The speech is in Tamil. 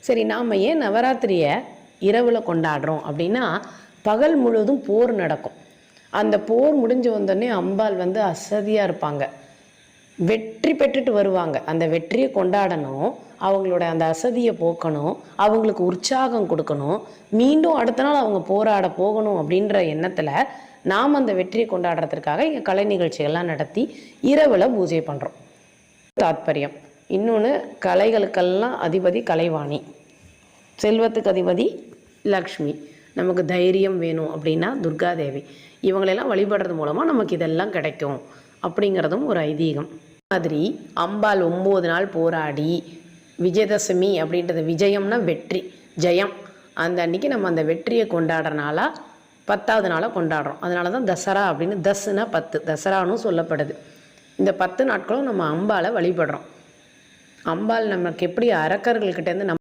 சரி, நாம் ஏன் நவராத்திரியை இரவில் கொண்டாடுறோம் அப்படின்னா, பகல் முழுவதும் போர் நடக்கும். அந்த போர் முடிஞ்சு வந்தோடனே அம்பாள் வந்து அசதியாக இருப்பாங்க. வெற்றி பெற்றுட்டு வருவாங்க. அந்த வெற்றியை கொண்டாடணும், அவங்களோட அந்த அசதியை போக்கணும், அவங்களுக்கு உற்சாகம் கொடுக்கணும், மீண்டும் அடுத்த நாள் அவங்க போராட போகணும் அப்படின்ற எண்ணத்தில் நாம் அந்த வெற்றியை கொண்டாடுறதுக்காக இங்கே கலை நிகழ்ச்சிகள்லாம் நடத்தி இரவில் பூஜை பண்ணுறோம். தாத்பரியம். இன்னொன்று, கலைகளுக்கெல்லாம் அதிபதி கலைவாணி, செல்வத்துக்கு அதிபதி லக்ஷ்மி, நமக்கு தைரியம் வேணும் அப்படின்னா துர்காதேவி. இவங்களெல்லாம் வழிபடுறது மூலமாக நமக்கு இதெல்லாம் கிடைக்கும் அப்படிங்கிறதும் ஒரு ஐதீகம். மாதிரி அம்பாள் 9 நாள் போராடி விஜயதசமி அப்படின்றது, விஜயம்னா வெற்றி, ஜெயம், அந்த அன்னைக்கு நம்ம அந்த வெற்றியை கொண்டாடுறனால 10வது நாளாக கொண்டாடுறோம். அதனால தான் தசரா அப்படின்னு, தஸ்னா 10, தசரான்னு சொல்லப்படுது. இந்த 10 நாட்களும் நம்ம அம்பாளை வழிபடுறோம். அம்பாள் நமக்கு எப்படி அரக்கர்கள்கிட்டேருந்து